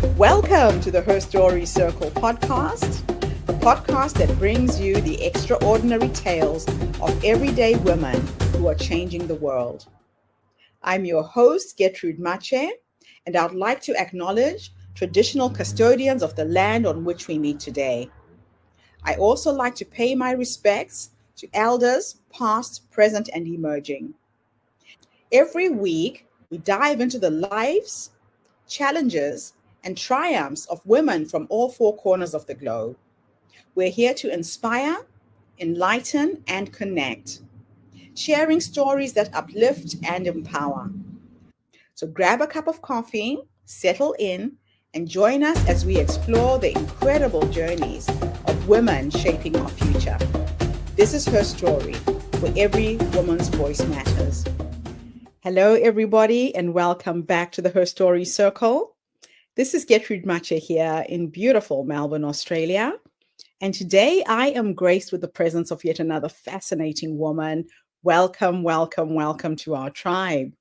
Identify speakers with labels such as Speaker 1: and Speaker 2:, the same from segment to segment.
Speaker 1: Welcome to the Her Story Circle podcast, the podcast that brings you the extraordinary tales of everyday women who are changing the world. I'm your host, Gertrude Mache, and I'd like to acknowledge traditional custodians of the land on which we meet today. I also like to pay my respects to elders, past, present, and emerging. Every week, we dive into the lives, challenges, and triumphs of women from all four corners of the globe. We're here to inspire, enlighten, and connect, sharing stories that uplift and empower. So grab a cup of coffee, settle in, and join us as we explore the incredible journeys of women shaping our future. This is Her Story, where every woman's voice matters. Hello, everybody, and welcome back to the Her Story Circle. This is Gertrude Mache here in beautiful Melbourne, Australia. And today I am graced with the presence of yet another fascinating woman. Welcome, welcome, welcome to our tribe.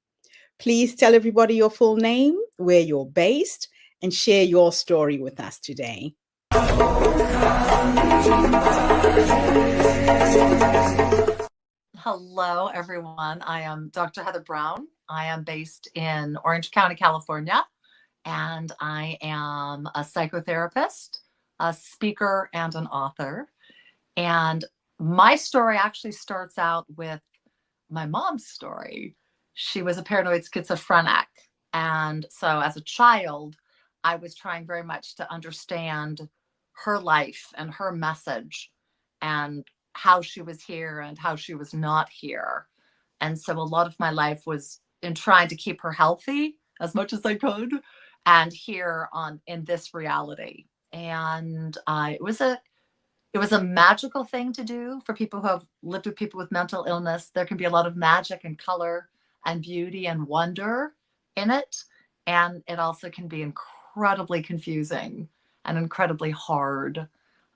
Speaker 1: Please tell everybody your full name, where you're based, and share your story with us today.
Speaker 2: Hello, everyone. I am Dr. Heather Browne. I am based in Orange County, California, and I am a psychotherapist, a speaker, and an author. And my story actually starts out with my mom's story. She was a paranoid schizophrenic. And so as a child, I was trying very much to understand her life and her message and how she was here and how she was not here. And so a lot of my life was in trying to keep her healthy as much as I could and here in this reality. And it was a magical thing to do for people who have lived with people with mental illness. There can be a lot of magic and color and beauty and wonder in it. And it also can be incredibly confusing and incredibly hard.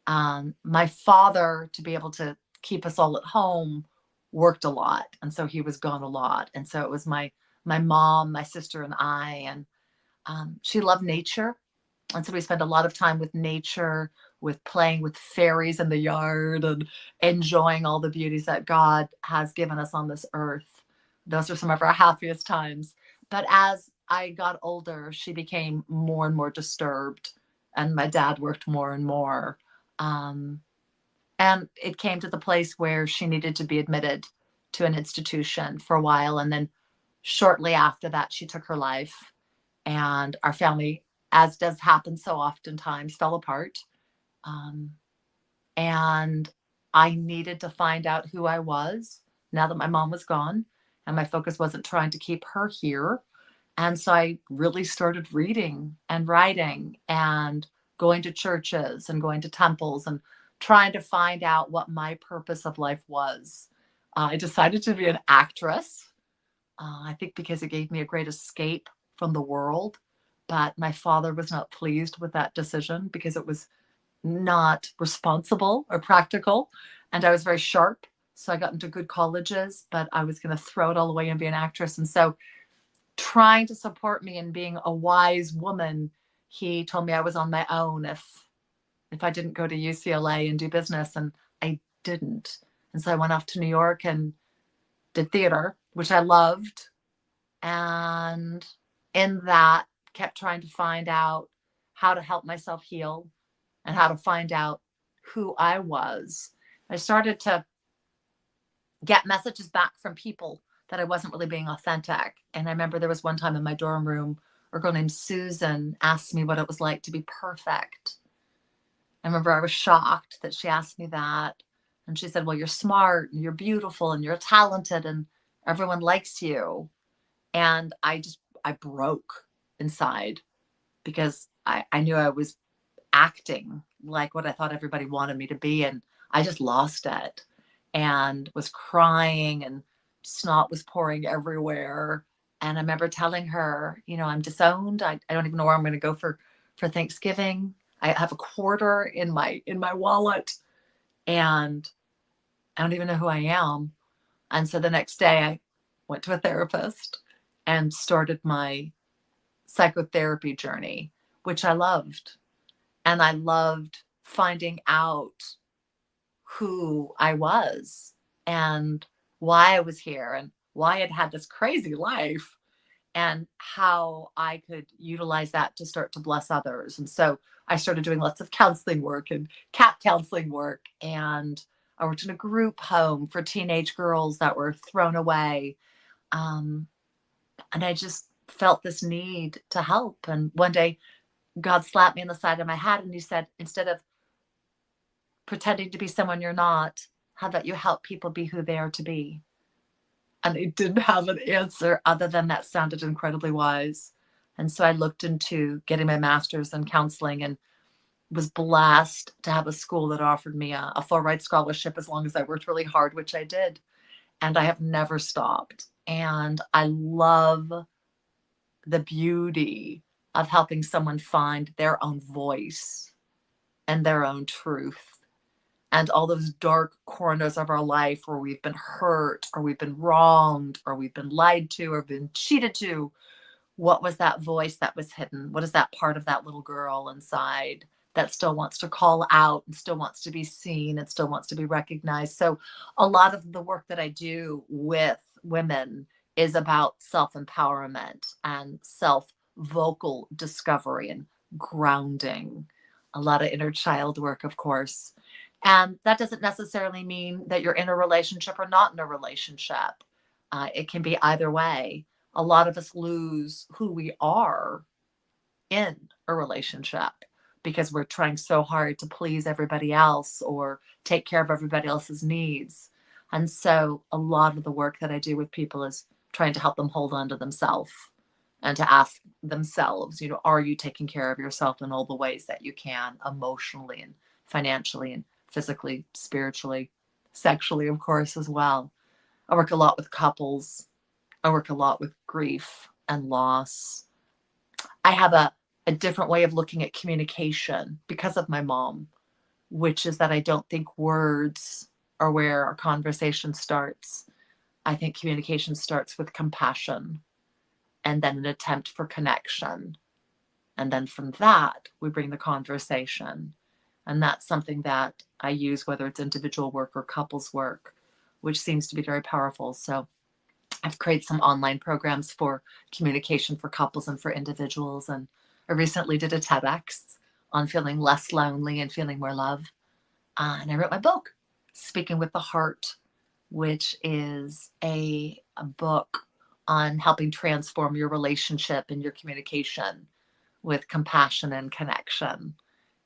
Speaker 2: My father, to be able to keep us all at home, worked a lot. And so he was gone a lot. And so it was my mom, my sister, and I. And she loved nature. And so we spent a lot of time with nature, with playing with fairies in the yard and enjoying all the beauties that God has given us on this earth. Those are some of our happiest times. But as I got older, she became more and more disturbed, and my dad worked more and more. And it came to the place where she needed to be admitted to an institution for a while. And then shortly after that, she took her life. And our family, as does happen so oftentimes, fell apart. And I needed to find out who I was now that my mom was gone. And my focus wasn't trying to keep her here. And so I really started reading and writing and going to churches and going to temples and trying to find out what my purpose of life was. I decided to be an actress, I think because it gave me a great escape from the world. But my father was not pleased with that decision because it was not responsible or practical. And I was very sharp. So I got into good colleges, but I was going to throw it all away and be an actress. And so trying to support me in being a wise woman, he told me I was on my own if I didn't go to UCLA and do business, and I didn't. And so I went off to New York and did theater, which I loved. And in that, kept trying to find out how to help myself heal and how to find out who I was. I started to get messages back from people that I wasn't really being authentic. And I remember there was one time in my dorm room, a girl named Susan asked me what it was like to be perfect. I remember I was shocked that she asked me that. And she said, well, you're smart and you're beautiful and you're talented and everyone likes you. And I broke inside because I knew I was acting like what I thought everybody wanted me to be. And I just lost it and was crying and snot was pouring everywhere. And I remember telling her, I'm disowned. I don't even know where I'm going to go for Thanksgiving. I have a quarter in my wallet and I don't even know who I am. And so the next day I went to a therapist and started my psychotherapy journey, which I loved. And I loved finding out who I was and why I was here and why I'd had this crazy life and how I could utilize that to start to bless others. And so I started doing lots of counseling work and CAP counseling work. And I worked in a group home for teenage girls that were thrown away. Um, and I just felt this need to help. And one day, God slapped me on the side of my head and he said, instead of pretending to be someone you're not, how about you help people be who they are to be? And I didn't have an answer other than that sounded incredibly wise. And so I looked into getting my master's in counseling and was blessed to have a school that offered me a full ride scholarship as long as I worked really hard, which I did. And I have never stopped. And I love the beauty of helping someone find their own voice and their own truth. And all those dark corners of our life where we've been hurt or we've been wronged or we've been lied to or been cheated to. What was that voice that was hidden? What is that part of that little girl inside that still wants to call out and still wants to be seen and still wants to be recognized? So a lot of the work that I do with women is about self-empowerment and self-vocal discovery and grounding. A lot of inner child work, of course. And that doesn't necessarily mean that you're in a relationship or not in a relationship. It can be either way. A lot of us lose who we are in a relationship because we're trying so hard to please everybody else or take care of everybody else's needs. And so a lot of the work that I do with people is trying to help them hold on to themselves and to ask themselves, are you taking care of yourself in all the ways that you can, emotionally and financially and physically, spiritually, sexually, of course, as well. I work a lot with couples. I work a lot with grief and loss. I have a different way of looking at communication because of my mom, which is that I don't think words are where our conversation starts. I think communication starts with compassion and then an attempt for connection. And then from that, we bring the conversation. And that's something that I use, whether it's individual work or couples work, which seems to be very powerful. So I've created some online programs for communication for couples and for individuals. And I recently did a TEDx on feeling less lonely and feeling more love. And I wrote my book, Speaking with the Heart, which is a book on helping transform your relationship and your communication with compassion and connection.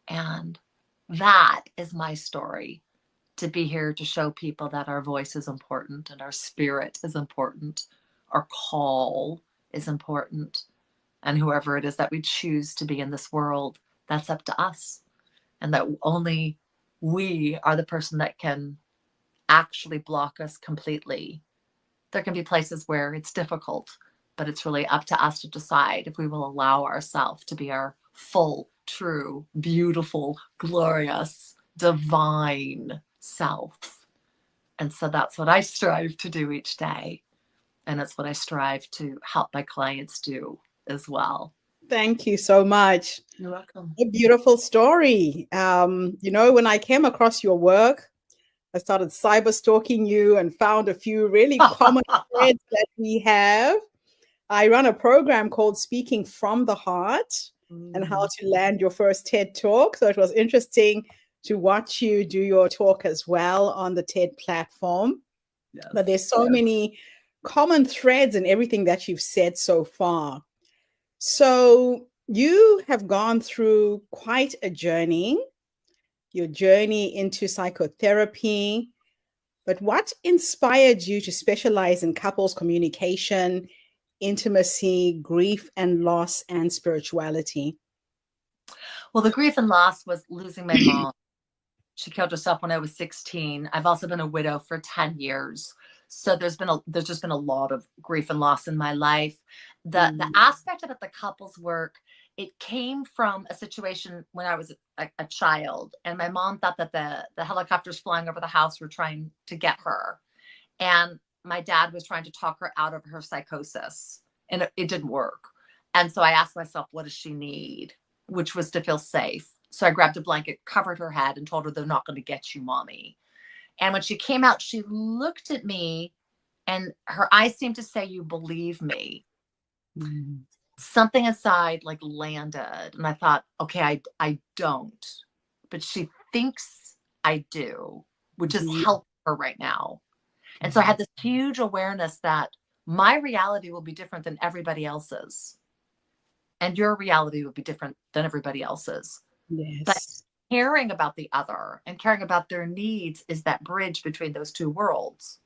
Speaker 2: And that is my story, to be here to show people that our voice is important and our spirit is important, our call is important, and whoever it is that we choose to be in this world, that's up to us. And that only we are the person that can actually block us completely. There can be places where it's difficult, but it's really up to us to decide if we will allow ourselves to be our full, true, beautiful, glorious, divine self. And so that's what I strive to do each day. And it's what I strive to help my clients do as well.
Speaker 1: Thank you so much.
Speaker 2: You're welcome.
Speaker 1: A beautiful story. When I came across your work, I started cyber stalking you and found a few really common threads that we have. I run a program called Speaking from the Heart and how to land your first TED Talk. So it was interesting to watch you do your talk as well on the TED platform. Yes. But there's so many common threads in everything that you've said so far. So you have gone through quite a journey, your journey into psychotherapy. But what inspired you to specialize in couples communication, intimacy, grief and loss, and spirituality?
Speaker 2: Well, the grief and loss was losing my mom. She killed herself when I was 16. I've also been a widow for 10 years. So there's just been a lot of grief and loss in my life. The aspect of it, the couples work, it came from a situation when I was a child, and my mom thought that the helicopters flying over the house were trying to get her. And my dad was trying to talk her out of her psychosis, and it didn't work. And so I asked myself, what does she need? which was to feel safe. So I grabbed a blanket, covered her head, and told her, they're not going to get you, mommy. And when she came out, she looked at me and her eyes seemed to say, you believe me.
Speaker 1: Mm.
Speaker 2: Something inside like landed. And I thought, okay, I don't. But she thinks I do, which is helping her right now. And so I had this huge awareness that my reality will be different than everybody else's. And your reality will be different than everybody else's. But
Speaker 1: Yes.
Speaker 2: caring about the other and caring about their needs is that bridge between those two worlds.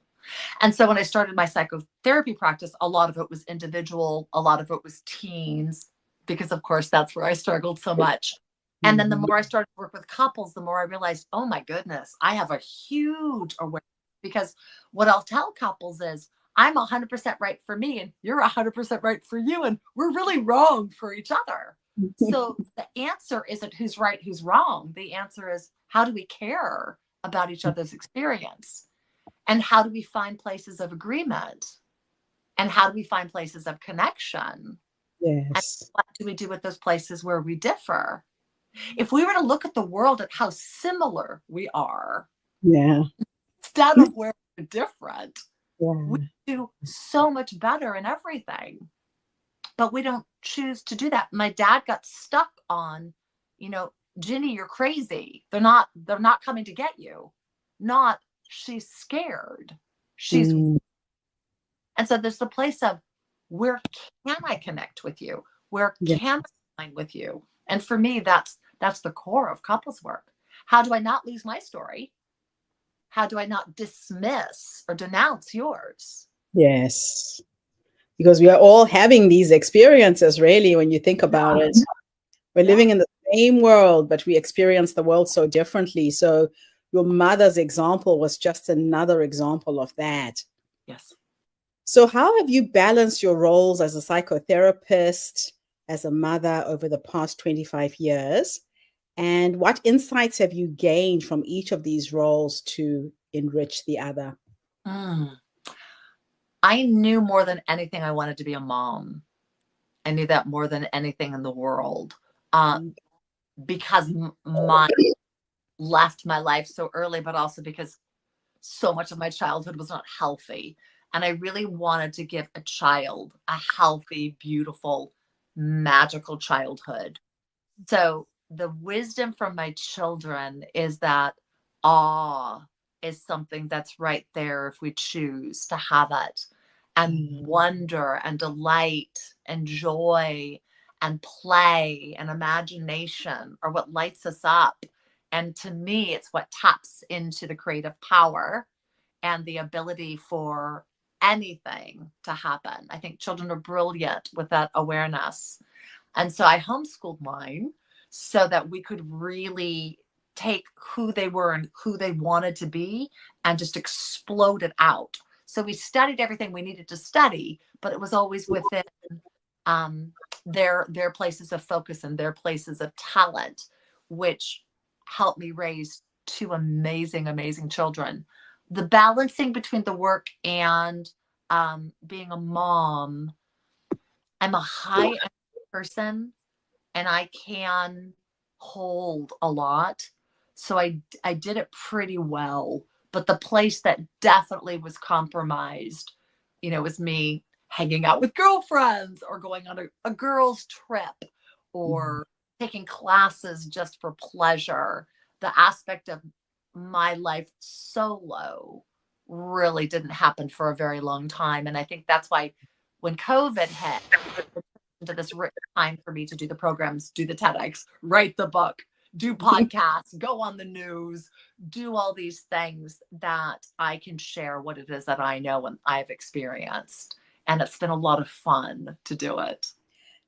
Speaker 2: And so when I started my psychotherapy practice, a lot of it was individual, a lot of it was teens, because of course that's where I struggled so much. And then the more I started to work with couples, the more I realized, oh my goodness, I have a huge awareness, because what I'll tell couples is, I'm 100% right for me and you're 100% right for you. And we're really wrong for each other. So the answer isn't who's right, who's wrong. The answer is, how do we care about each other's experience? And how do we find places of agreement? And how do we find places of connection? And
Speaker 1: Yes.
Speaker 2: what do we do with those places where we differ? If we were to look at the world at how similar we are,
Speaker 1: Yeah.
Speaker 2: instead of where we're different,
Speaker 1: Yeah.
Speaker 2: we do so much better in everything. But we don't choose to do that. My dad got stuck on, Ginny, you're crazy. They're not coming to get you. Not, she's scared. She's And so there's the place of, where can I connect with you? Where
Speaker 1: Yeah.
Speaker 2: can I align with you? And for me, that's the core of couples work. How do I not lose my story? How do I not dismiss or denounce yours?
Speaker 1: Yes. Because we are all having these experiences, really, when you think about it. We're living in the same world, but we experience the world so differently. So your mother's example was just another example of that.
Speaker 2: Yes.
Speaker 1: So how have you balanced your roles as a psychotherapist, as a mother over the past 25 years? And what insights have you gained from each of these roles to enrich the other?
Speaker 2: I knew more than anything I wanted to be a mom. I knew that more than anything in the world, because mine left my life so early, but also because so much of my childhood was not healthy. And I really wanted to give a child a healthy, beautiful, magical childhood. So the wisdom from my children is that awe is something that's right there if we choose to have it. And wonder and delight and joy and play and imagination are what lights us up. And to me, it's what taps into the creative power and the ability for anything to happen. I think children are brilliant with that awareness. And so I homeschooled mine so that we could really take who they were and who they wanted to be and just explode it out. So we studied everything we needed to study, but it was always within their places of focus and their places of talent, which helped me raise two amazing, amazing children. The balancing between the work and being a mom, I'm a high energy person and I can hold a lot. So I did it pretty well. But the place that definitely was compromised, was me hanging out with girlfriends or going on a girls' trip or taking classes just for pleasure. The aspect of my life solo really didn't happen for a very long time. And I think that's why when COVID hit, into this time for me to do the programs, do the TEDx, write the book, do podcasts, go on the news, do all these things that I can share what it is that I know and I've experienced. And it's been a lot of fun to do it.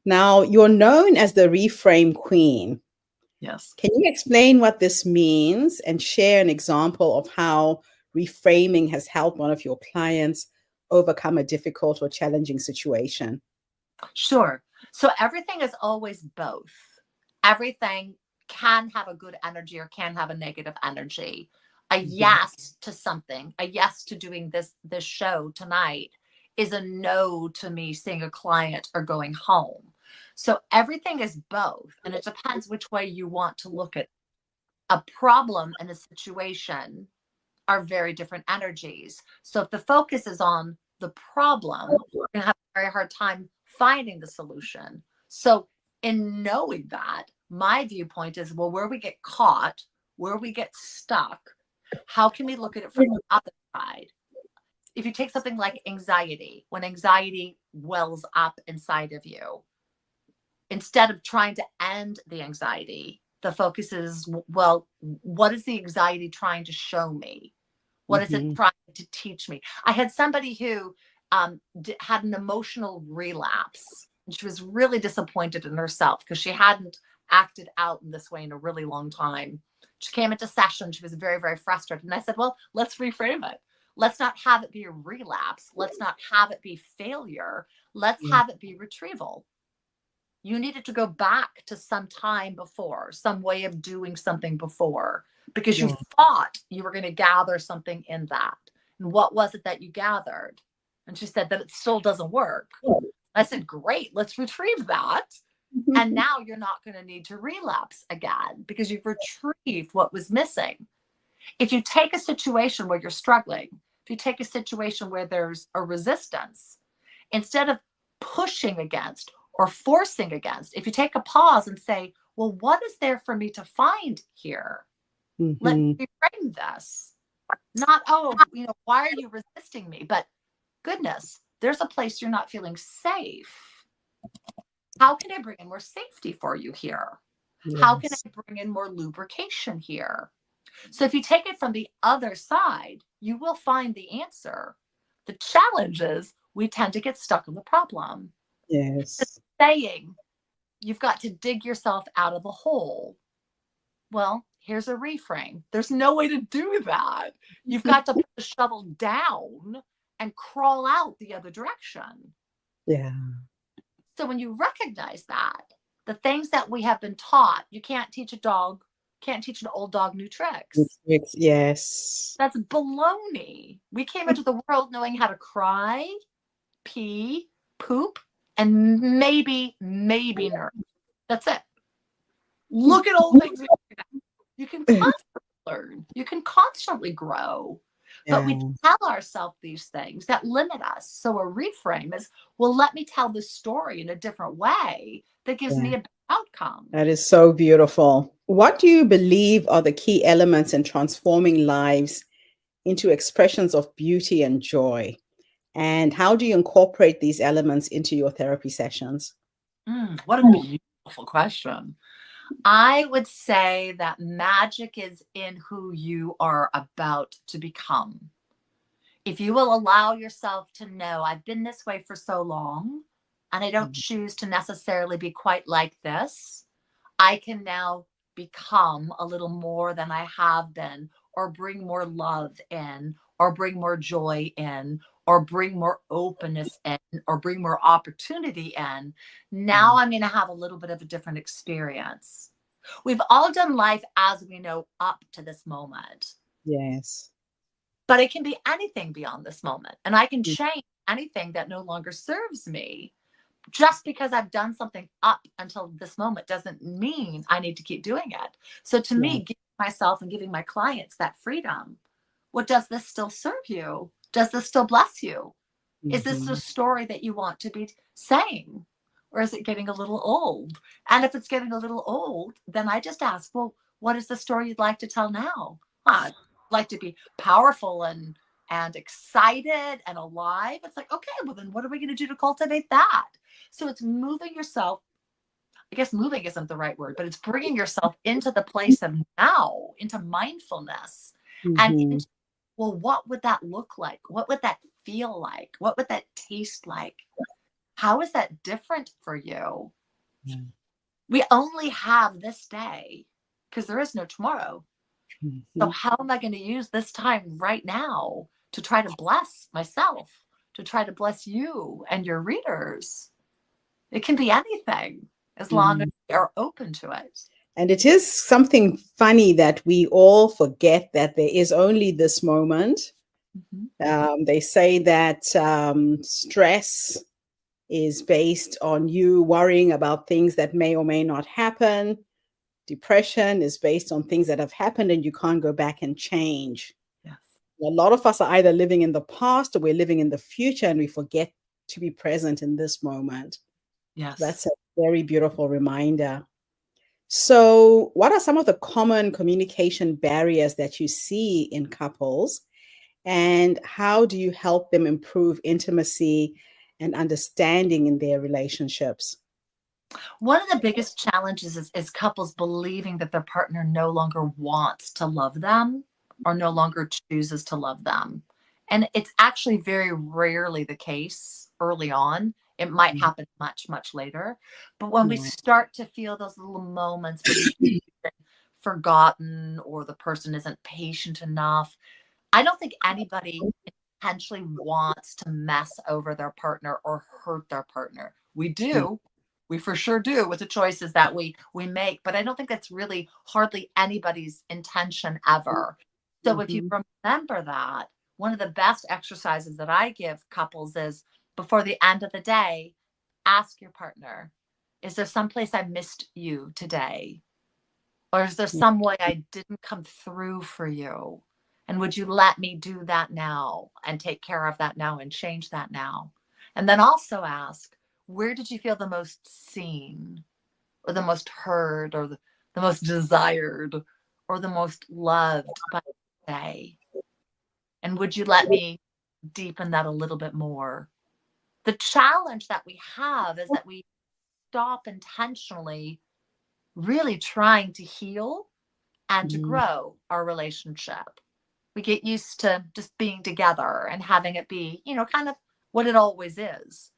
Speaker 1: Now, you're known as the Reframe Queen.
Speaker 2: Yes.
Speaker 1: Can you explain what this means and share an example of how reframing has helped one of your clients overcome a difficult or challenging situation?
Speaker 2: Sure. So everything is always both. Everything can have a good energy or can have a negative energy. A yes to something, a yes to doing this show tonight is a no to me seeing a client or going home. So everything is both, and it depends which way you want to look at it. A problem and a situation are very different energies. So if the focus is on the problem, you're going to have a very hard time finding the solution. So in knowing that, my viewpoint is, well, where we get caught, where we get stuck, how can we look at it from the other side? If you take something like anxiety, when anxiety wells up inside of you, instead of trying to end the anxiety, the focus is, well, what is the anxiety trying to show me? What is it trying to teach me? I had somebody who had an emotional relapse. She was really disappointed in herself because she hadn't acted out in this way in a really long time. She came into session. She was very, very frustrated. And I said, well, let's reframe it. Let's not have it be a relapse. Let's not have it be failure. Let's have it be retrieval. You needed to go back to some time before, some way of doing something before, because you thought you were going to gather something in that. And what was it that you gathered? And she said that it still doesn't work. I said, great, let's retrieve that. And now you're not going to need to relapse again because you've retrieved what was missing. If you take a situation where you're struggling, if you take a situation where there's a resistance, instead of pushing against or forcing against, if you take a pause and say, well, what is there for me to find here? Let me reframe this. Not, oh, why are you resisting me? But goodness, there's a place you're not feeling safe. How can I bring in more safety for you here? How can I bring in more lubrication here? So if you take it from the other side, you will find the answer. The challenge is we tend to get stuck on the problem.
Speaker 1: Yes.
Speaker 2: Saying you've got to dig yourself out of the hole. Well, here's a reframe. There's no way to do that. You've got to put the shovel down and crawl out the other direction.
Speaker 1: Yeah.
Speaker 2: So when you recognize that, the things that we have been taught, you can't teach an old dog new tricks.
Speaker 1: Yes.
Speaker 2: That's baloney. We came into the world knowing how to cry, pee, poop, and maybe nurse. That's it. Look at all the things you can constantly learn. You can constantly grow. But we tell ourselves these things that limit us. So a reframe is, well, let me tell this story in a different way that gives me a better outcome.
Speaker 1: That is so beautiful. What do you believe are the key elements in transforming lives into expressions of beauty and joy? And how do you incorporate these elements into your therapy sessions?
Speaker 2: What a beautiful question. I would say that magic is in who you are about to become. If you will allow yourself to know, I've been this way for so long, and I don't choose to necessarily be quite like this, I can now become a little more than I have been, or bring more love in, or bring more joy in, or bring more openness in, or bring more opportunity in. Now I'm going to have a little bit of a different experience. We've all done life as we know up to this moment.
Speaker 1: Yes.
Speaker 2: But it can be anything beyond this moment. And I can change anything that no longer serves me. Just because I've done something up until this moment doesn't mean I need to keep doing it. So to me, giving myself and giving my clients that freedom, what does this still serve you? Does this still bless you? Is this a story that you want to be saying? Or is it getting a little old? And if it's getting a little old, then I just ask, well, what is the story you'd like to tell now? I'd like to be powerful and excited and alive. It's like, okay, well then what are we going to do to cultivate that? So it's moving yourself. I guess moving isn't the right word, but it's bringing yourself into the place of now, into mindfulness, and into, well, what would that look like? What would that feel like? What would that taste like? How is that different for you? We only have this day because there is no tomorrow. So how am I going to use this time right now to try to bless myself, to try to bless you and your readers? It can be anything as long as we are open to it.
Speaker 1: And it is something funny that we all forget that there is only this moment. They say that stress is based on you worrying about things that may or may not happen. Depression is based on things that have happened and you can't go back and change.
Speaker 2: Yes.
Speaker 1: A lot of us are either living in the past or we're living in the future, and we forget to be present in this moment.
Speaker 2: Yes.
Speaker 1: That's a very beautiful reminder. So, what are some of the common communication barriers that you see in couples, and how do you help them improve intimacy and understanding in their relationships?
Speaker 2: One of the biggest challenges is couples believing that their partner no longer wants to love them or no longer chooses to love them. And it's actually very rarely the case early on. It might happen much, much later. But when we
Speaker 1: Right.
Speaker 2: start to feel those little moments where we feel forgotten or the person isn't patient enough, I don't think anybody intentionally wants to mess over their partner or hurt their partner. We do. We for sure do with the choices that we make, but I don't think that's really hardly anybody's intention ever. So if you
Speaker 1: Mhm.
Speaker 2: remember that, one of the best exercises that I give couples is before the end of the day, ask your partner, is there someplace I missed you today? Or is there
Speaker 1: Yeah.
Speaker 2: some way I didn't come through for you? And would you let me do that now and take care of that now and change that now? And then also ask, where did you feel the most seen or the most heard or the most desired or the most loved by today? And would you let me deepen that a little bit more? The challenge that we have is that we stop intentionally really trying to heal and to
Speaker 1: Mm,
Speaker 2: grow our relationship. We get used to just being together and having it be, kind of what it always is.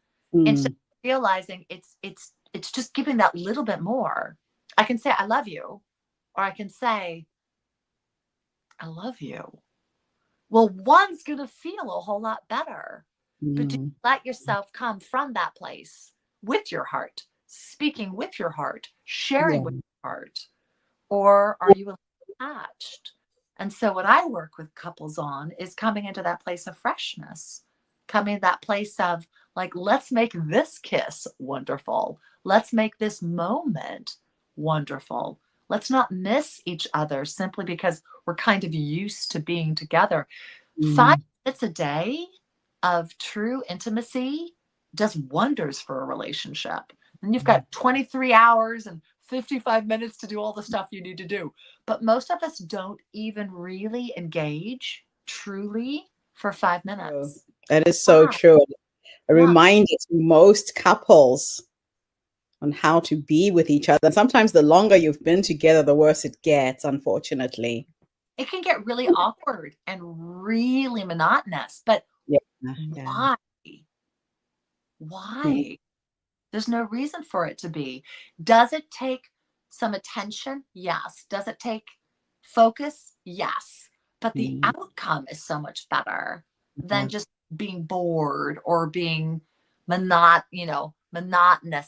Speaker 2: Instead
Speaker 1: mm,
Speaker 2: of realizing it's just giving that little bit more. I can say I love you, or I can say I love you. Well, one's going to feel a whole lot better. But do you
Speaker 1: mm.
Speaker 2: let yourself come from that place with your heart, speaking with your heart, sharing with
Speaker 1: Yeah.
Speaker 2: your heart? Or are you attached? And so, what I work with couples on is coming into that place of freshness, coming to that place of like, let's make this kiss wonderful. Let's make this moment wonderful. Let's not miss each other simply because we're kind of used to being together. Five
Speaker 1: Mm,
Speaker 2: minutes a day of true intimacy does wonders for a relationship. And you've got 23 hours and 55 minutes to do all the stuff you need to do. But most of us don't even really engage truly for five
Speaker 1: true.
Speaker 2: minutes.
Speaker 1: That is so
Speaker 2: Yeah.
Speaker 1: true. A
Speaker 2: Yeah.
Speaker 1: reminder to most couples on how to be with each other. And sometimes the longer you've been together, the worse it gets, unfortunately.
Speaker 2: It can get really awkward and really monotonous. But
Speaker 1: Yeah. Yeah.
Speaker 2: why?
Speaker 1: Mm,
Speaker 2: Why? There's no reason for it to be. Does it take some attention? Yes. Does it take focus? Yes. But the
Speaker 1: mm,
Speaker 2: outcome is so much better
Speaker 1: yeah.
Speaker 2: than just being bored or being monotonous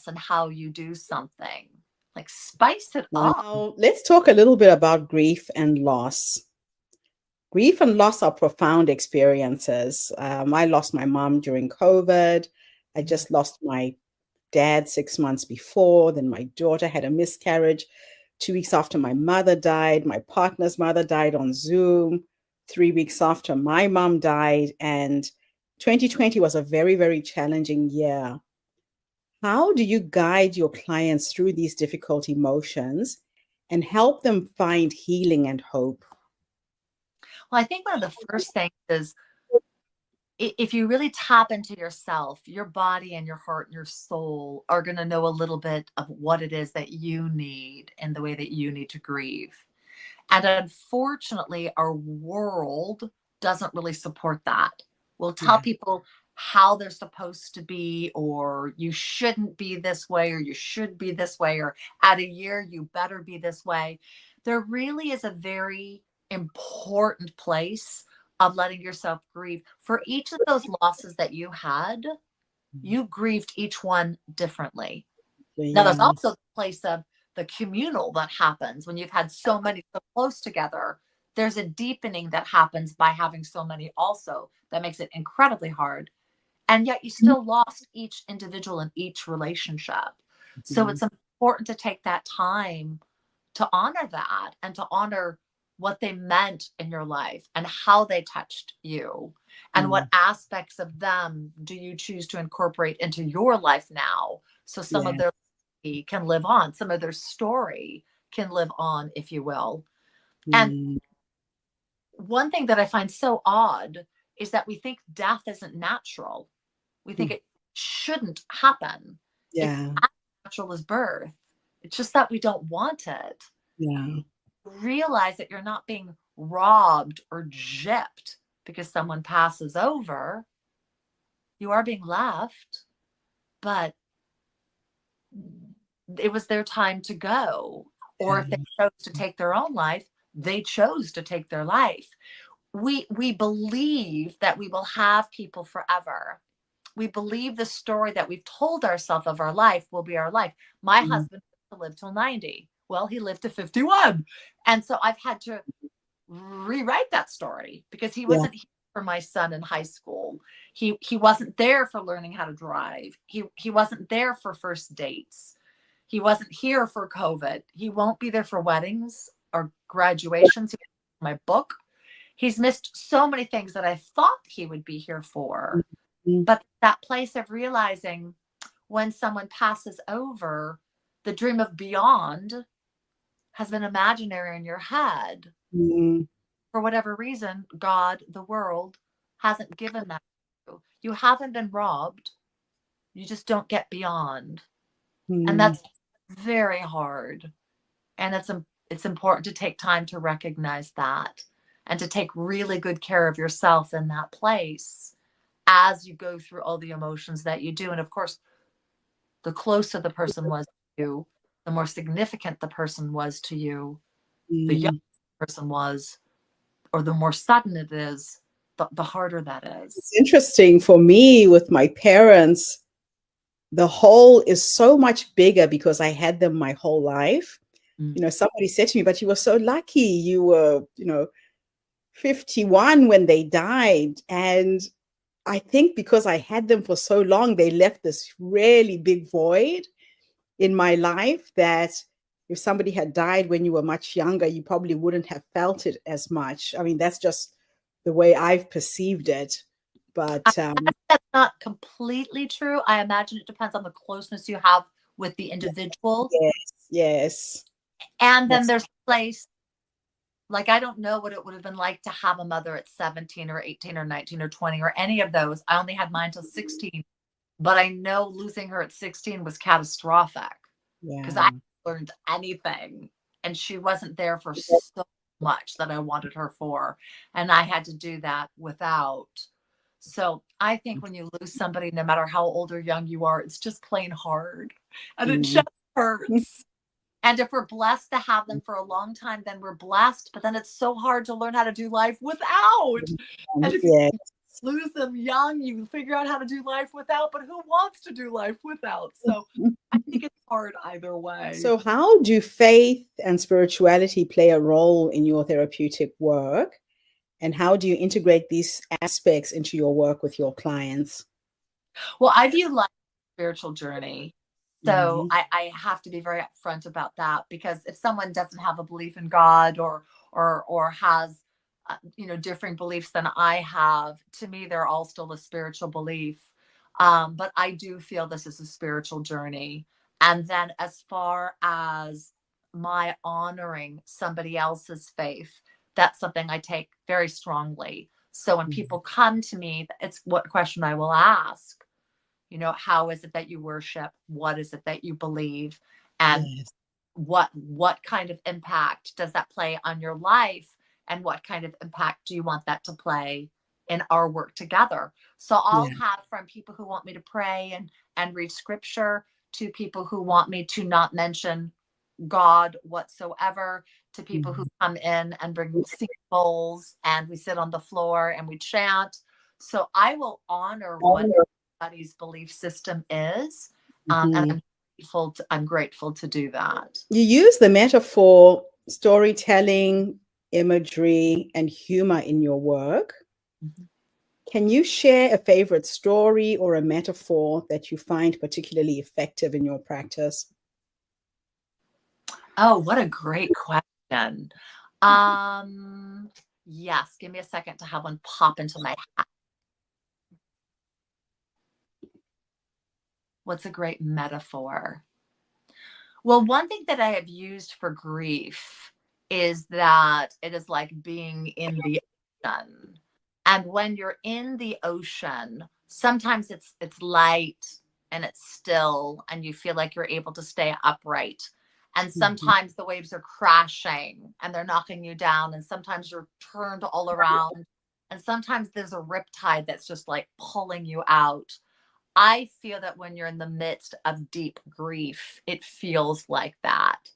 Speaker 2: in how you do something. Like spice it up.
Speaker 1: Now, let's talk a little bit about grief and loss. Grief and loss are profound experiences. I lost my mom during COVID. I just lost my dad 6 months before. Then my daughter had a miscarriage 2 weeks after my mother died. My partner's mother died on Zoom 3 weeks after my mom died. And 2020 was a very, very challenging year. How do you guide your clients through these difficult emotions and help them find healing and hope?
Speaker 2: Well, I think one of the first things is if you really tap into yourself, your body and your heart and your soul are going to know a little bit of what it is that you need and the way that you need to grieve. And unfortunately, our world doesn't really support that. We'll tell
Speaker 1: Yeah.
Speaker 2: people how they're supposed to be, or you shouldn't be this way, or you should be this way, or at a year, you better be this way. There really is a very important place of letting yourself grieve. For each of those losses that you had, you grieved each one differently. Now, there's
Speaker 1: Yeah.
Speaker 2: also the place of the communal that happens when you've had so many so close together. There's a deepening that happens by having so many also that makes it incredibly hard. And yet you still lost each individual in each relationship. So
Speaker 1: Mhm.
Speaker 2: it's important to take that time to honor that and to honor what they meant in your life and how they touched you and what
Speaker 1: Mm.
Speaker 2: aspects of them do you choose to incorporate into your life now, so some of
Speaker 1: Yeah.
Speaker 2: their legacy can live on, some of their story can live on, if you will. And
Speaker 1: Mm.
Speaker 2: one thing that I find so odd is that we think death isn't natural. We think
Speaker 1: Mm.
Speaker 2: it shouldn't happen. It's
Speaker 1: Yeah.
Speaker 2: as natural as birth. It's just that we don't want it.
Speaker 1: Yeah.
Speaker 2: Realize that you're not being robbed or gypped because someone passes over. You are being left, but it was their time to go. Or if they
Speaker 1: Yeah.
Speaker 2: chose to take their own life, they chose to take their life. We believe that we will have people forever. We believe the story that we've told ourselves of our life will be our life. My
Speaker 1: Mm.
Speaker 2: husband lived till 90. Well, he lived to 51. And so I've had to rewrite that story because he
Speaker 1: Yeah.
Speaker 2: wasn't here for my son in high school. He wasn't there for learning how to drive. He wasn't there for first dates. He wasn't here for COVID. He won't be there for weddings or graduations. My book. He's missed so many things that I thought he would be here for.
Speaker 1: Mm.
Speaker 2: But that place of realizing when someone passes over, the dream of beyond has been imaginary in your head.
Speaker 1: Mm.
Speaker 2: For whatever reason, God, the world, hasn't given that to you. You haven't been robbed. You just don't get beyond. And
Speaker 1: Mm.
Speaker 2: that's very hard. And it's important to take time to recognize that and to take really good care of yourself in that place as you go through all the emotions that you do. And of course, the closer the person was to you, the more significant the person was to you, the younger
Speaker 1: Mm.
Speaker 2: the person was, or the more sudden it is, the harder that
Speaker 1: It's
Speaker 2: is.
Speaker 1: interesting for me with my parents. The whole is so much bigger because I had them my whole life.
Speaker 2: Mm.
Speaker 1: Somebody said to me, but you were so lucky. You were, 51 when they died. And I think because I had them for so long, they left this really big void in my life that if somebody had died when you were much younger, you probably wouldn't have felt it as much. I mean, that's just the way I've perceived it.
Speaker 2: I
Speaker 1: But
Speaker 2: imagine that's not completely true. I imagine it depends on the closeness you have with the individual.
Speaker 1: yes, yes,
Speaker 2: And then
Speaker 1: that's
Speaker 2: there's a place, like, I don't know what it would have been like to have a mother at 17 or 18 or 19 or 20 or any of those. I only had mine till 16, but I know losing her at 16 was catastrophic because I
Speaker 1: yeah.
Speaker 2: learned anything. And she wasn't there for so much that I wanted her for. And I had to do that without. So I think when you lose somebody, no matter how old or young you are, it's just plain hard. And it
Speaker 1: Mm.
Speaker 2: just hurts. And if we're blessed to have them for a long time, then we're blessed. But then it's so hard to learn how to do life without. And if you
Speaker 1: Yeah.
Speaker 2: lose them young, you figure out how to do life without. But who wants to do life without? So I think it's hard either way.
Speaker 1: So, how do faith and spirituality play a role in your therapeutic work? And how do you integrate these aspects into your work with your clients?
Speaker 2: Well, I view life as a spiritual journey. So
Speaker 1: Mhm.
Speaker 2: I have to be very upfront about that, because if someone doesn't have a belief in God or has differing beliefs than I have, to me they're all still a spiritual belief. But I do feel this is a spiritual journey. And then as far as my honoring somebody else's faith, that's something I take very strongly. So when
Speaker 1: Mhm.
Speaker 2: people come to me, it's what question I will ask. How is it that you worship? What is it that you believe? And
Speaker 1: Yes.
Speaker 2: what kind of impact does that play on your life? And what kind of impact do you want that to play in our work together? So I'll
Speaker 1: Yeah.
Speaker 2: have from people who want me to pray and read scripture, to people who want me to not mention God whatsoever, to people who
Speaker 1: Mhm.
Speaker 2: come in and bring singing bowls and we sit on the floor and we chant. So I will honor what everybody's belief system is. And
Speaker 1: Mhm.
Speaker 2: I'm grateful to do that.
Speaker 1: You use the metaphor, storytelling, imagery, and humor in your work.
Speaker 2: Mhm.
Speaker 1: Can you share a favorite story or a metaphor that you find particularly effective in your practice?
Speaker 2: Oh, what a great question. Um, yes, give me a second to have one pop into my head. What's a great metaphor? Well, one thing that I have used for grief is that it is like being in the ocean. And when you're in the ocean, sometimes it's light and it's still and you feel like you're able to stay upright. And
Speaker 1: Mhm.
Speaker 2: sometimes the waves are crashing and they're knocking you down and sometimes you're turned all around and sometimes there's a riptide that's just like pulling you out. I feel that when you're in the midst of deep grief, it feels like that.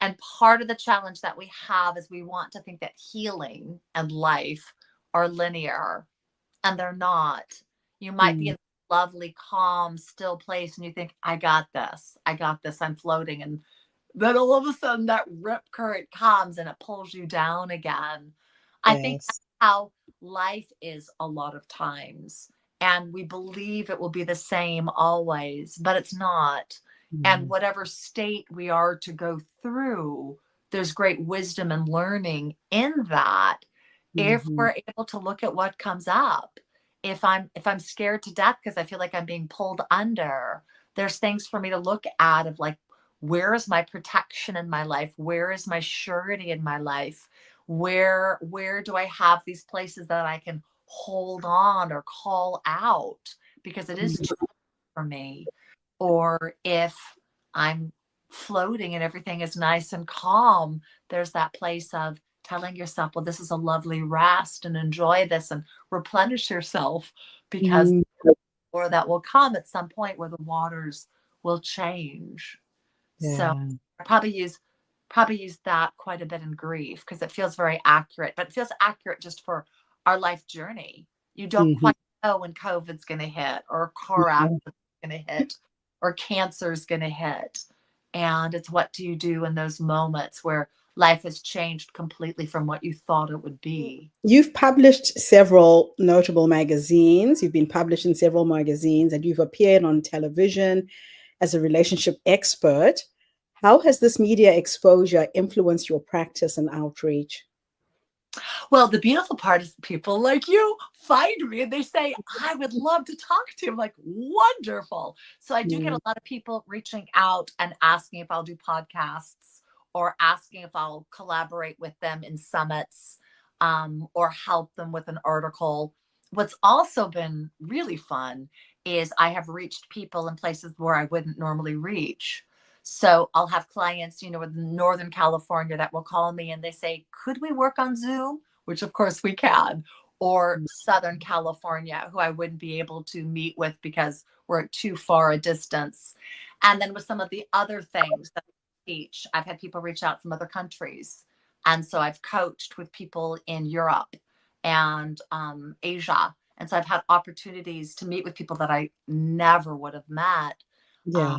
Speaker 2: And part of the challenge that we have is we want to think that healing and life are linear, and they're not. You might be in
Speaker 1: Mm.
Speaker 2: a lovely, calm, still place, and you think, I got this. I got this. I'm floating. And then all of a sudden, that rip current comes and it pulls you down again. I think that's
Speaker 1: Yes.
Speaker 2: how life is a lot of times. And we believe it will be the same always, but it's not. And
Speaker 1: Mm.
Speaker 2: whatever state we are to go through, there's great wisdom and learning in that if
Speaker 1: Mhm.
Speaker 2: we're able to look at what comes up. If I'm scared to death because I feel like I'm being pulled under, there's things for me to look at of like, where is my protection in my life? Where is my surety in my life? Where do I have these places that I can hold on or call out because it is true for me? Or if I'm floating and everything is nice and calm, there's that place of telling yourself, well, this is a lovely rest and enjoy this and replenish yourself because
Speaker 1: Mm.
Speaker 2: or that will come at some point where the waters will change. So
Speaker 1: Yeah.
Speaker 2: I probably use that quite a bit in grief because it feels very accurate, but it feels accurate just for our life journey. You don't
Speaker 1: Mhm.
Speaker 2: quite know when COVID's going to hit or a car accident is going to hit or cancer is going to hit. And it's what do you do in those moments where life has changed completely from what you thought it would be?
Speaker 1: You've published several notable magazines. You've been published in several magazines and you've appeared on television as a relationship expert. How has this media exposure influenced your practice and outreach?
Speaker 2: Well, the beautiful part is people like you find me and they say, I would love to talk to you. I'm like, wonderful. So I do get
Speaker 1: Mm.
Speaker 2: a lot of people reaching out and asking if I'll do podcasts or asking if I'll collaborate with them in summits or help them with an article. What's also been really fun is I have reached people in places where I wouldn't normally reach. So I'll have clients, in Northern California that will call me and they say, could we work on Zoom? Which of course we can, or Southern California, who I wouldn't be able to meet with because we're at too far a distance. And then with some of the other things that I teach, I've had people reach out from other countries. And so I've coached with people in Europe and Asia. And so I've had opportunities to meet with people that I never would have met um,
Speaker 1: Yeah.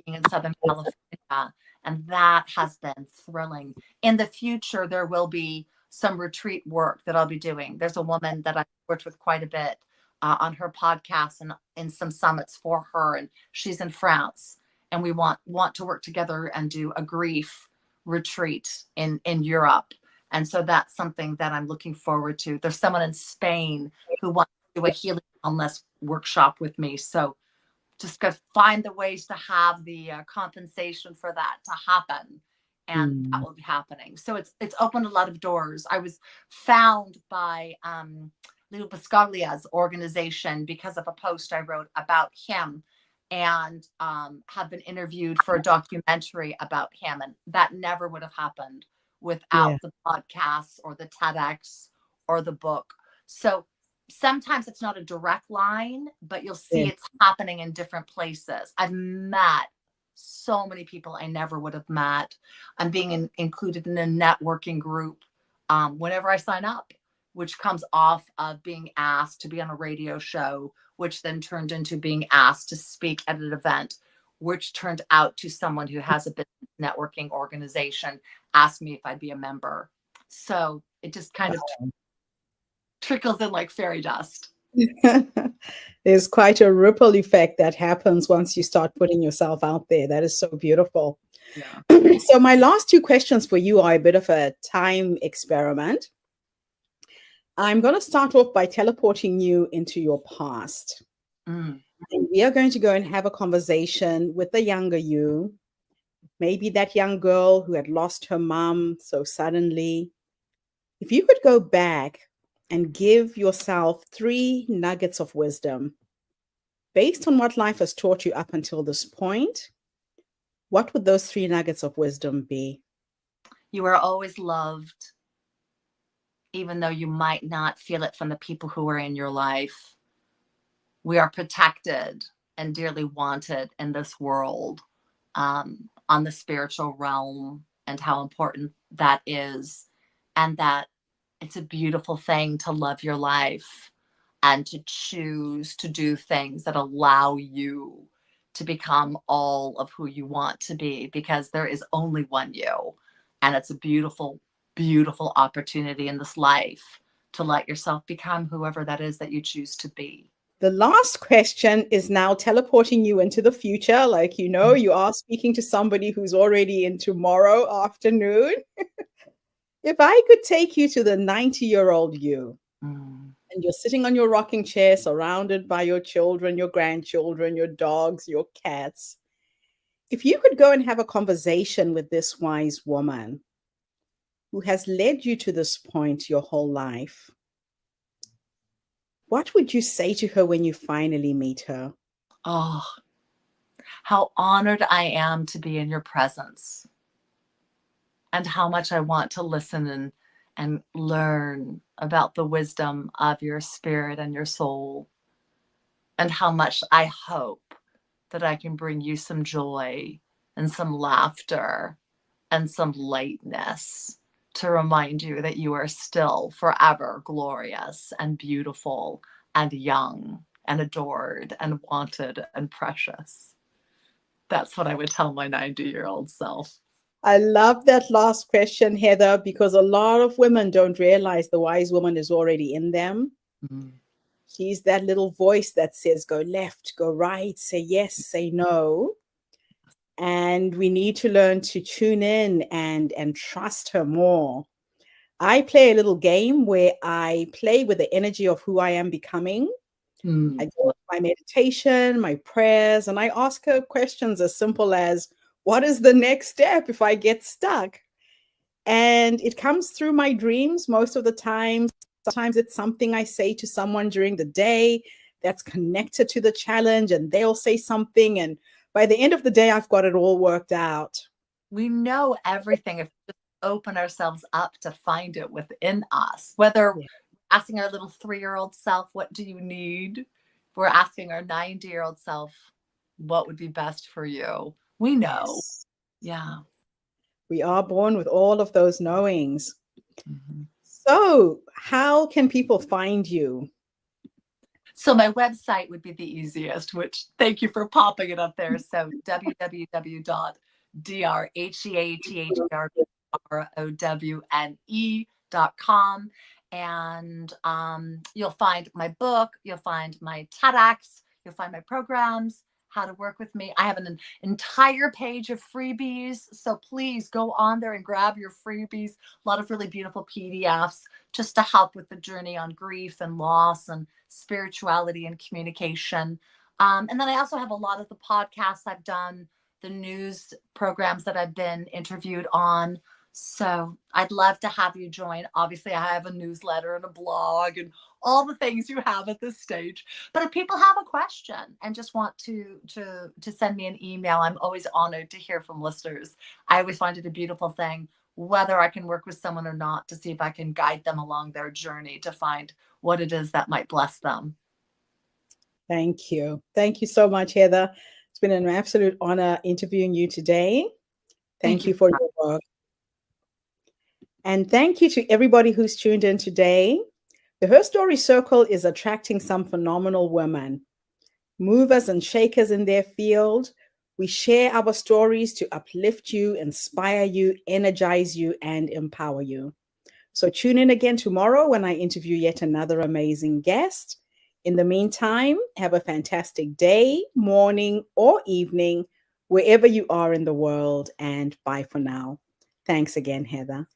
Speaker 2: being in Southern California. And that has been thrilling. In the future, there will be some retreat work that I'll be doing. There's a woman that I've worked with quite a bit on her podcast and in some summits for her, and she's in France. And we want to work together and do a grief retreat in Europe. And so that's something that I'm looking forward to. There's someone in Spain who wants to do a healing wellness workshop with me. So just got to find the ways to have the compensation for that to happen, and that
Speaker 1: Mm.
Speaker 2: will be happening. So it's opened a lot of doors. I was found by Lou Buscaglia's organization because of a post I wrote about him, and have been interviewed for a documentary about him, and that never would have happened
Speaker 1: Yeah.
Speaker 2: without the podcasts or the TEDx or the book. So sometimes it's not a direct line, but you'll see
Speaker 1: Yeah.
Speaker 2: it's happening in different places. I've met so many people I never would have met. I'm being included in a networking group whenever I sign up, which comes off of being asked to be on a radio show, which then turned into being asked to speak at an event, which turned out to someone who has a business networking organization asked me if I'd be a member. So it just kind of trickles in like fairy dust.
Speaker 1: There's quite a ripple effect that happens once you start putting yourself out there. That is so beautiful.
Speaker 2: Yeah.
Speaker 1: So, my last two questions for you are a bit of a time experiment. I'm going to start off by teleporting you into your past.
Speaker 2: Mm.
Speaker 1: And we are going to go and have a conversation with the younger you, maybe that young girl who had lost her mom so suddenly. If you could go back and give yourself three nuggets of wisdom based on what life has taught you up until this point, what would those three nuggets of wisdom be?
Speaker 2: You are always loved, even though you might not feel it from the people who are in your life. We are protected and dearly wanted in this world, on the spiritual realm, and how important that is. And that it's a beautiful thing to love your life and to choose to do things that allow you to become all of who you want to be, because there is only one you. And it's a beautiful, beautiful opportunity in this life to let yourself become whoever that is that you choose to be.
Speaker 1: The last question is now teleporting you into the future. Like, you are speaking to somebody who's already in tomorrow afternoon. If I could take you to the 90-year-old you,
Speaker 2: Mm.
Speaker 1: and you're sitting on your rocking chair surrounded by your children, your grandchildren, your dogs, your cats, if you could go and have a conversation with this wise woman who has led you to this point your whole life, what would you say to her when you finally meet her?
Speaker 2: Oh, how honored I am to be in your presence, and how much I want to listen and learn about the wisdom of your spirit and your soul, and how much I hope that I can bring you some joy and some laughter and some lightness to remind you that you are still forever glorious and beautiful and young and adored and wanted and precious. That's what I would tell my 90-year-old self.
Speaker 1: I love that last question, Heather, because a lot of women don't realize the wise woman is already in them.
Speaker 2: Mm.
Speaker 1: She's that little voice that says, go left, go right, say yes, say no. And we need to learn to tune in and trust her more. I play a little game where I play with the energy of who I am becoming. I
Speaker 2: Mm.
Speaker 1: do my meditation, my prayers, and I ask her questions as simple as, what is the next step if I get stuck? And it comes through my dreams most of the time. Sometimes it's something I say to someone during the day that's connected to the challenge, and they'll say something. And by the end of the day, I've got it all worked out.
Speaker 2: We know everything if we just open ourselves up to find it within us. Whether
Speaker 1: Yeah.
Speaker 2: asking our little 3-year-old self, what do you need? If we're asking our 90-year-old self, what would be best for you? We know.
Speaker 1: Yes.
Speaker 2: Yeah.
Speaker 1: We are born with all of those knowings.
Speaker 2: Mhm.
Speaker 1: So, how can people find you?
Speaker 2: So my website would be the easiest, which thank you for popping it up there. So www.dreheatrowne.com. And you'll find my book, you'll find my TEDx, you'll find my programs, how to work with me. I have an entire page of freebies. So please go on there and grab your freebies. A lot of really beautiful PDFs just to help with the journey on grief and loss and spirituality and communication. And then I also have a lot of the podcasts I've done, the news programs that I've been interviewed on. So I'd love to have you join. Obviously, I have a newsletter and a blog and all the things you have at this stage. But if people have a question and just want to send me an email, I'm always honored to hear from listeners. I always find it a beautiful thing, whether I can work with someone or not, to see if I can guide them along their journey to find what it is that might bless them.
Speaker 1: Thank you. Thank you so much, Heather. It's been an absolute honor interviewing you today.
Speaker 2: Thank
Speaker 1: Thank
Speaker 2: you.
Speaker 1: you for your work. And thank you to everybody who's tuned in today. The Her Story Circle is attracting some phenomenal women, movers and shakers in their field. We share our stories to uplift you, inspire you, energize you, and empower you. So tune in again tomorrow when I interview yet another amazing guest. In the meantime, have a fantastic day, morning, or evening, wherever you are in the world, and bye for now. Thanks again, Heather.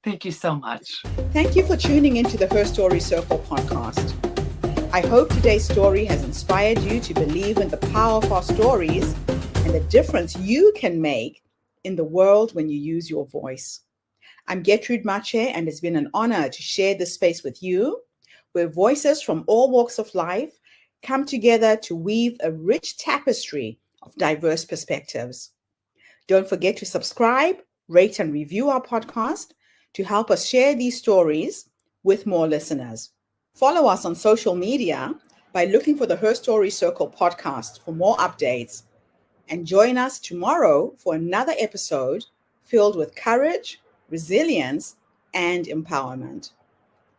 Speaker 2: Thank you so much.
Speaker 1: Thank you for tuning into the Her Story Circle podcast. I hope today's story has inspired you to believe in the power of our stories and the difference you can make in the world when you use your voice. I'm Gertrude Mache, and it's been an honor to share this space with you, where voices from all walks of life come together to weave a rich tapestry of diverse perspectives. Don't forget to subscribe, rate, and review our podcast to help us share these stories with more listeners. Follow us on social media by looking for the Her Story Circle podcast for more updates. And join us tomorrow for another episode filled with courage, resilience, and empowerment.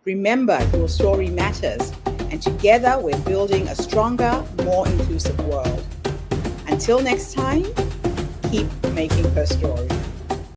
Speaker 1: Remember, your story matters, and together we're building a stronger, more inclusive world. Until next time, keep making her story.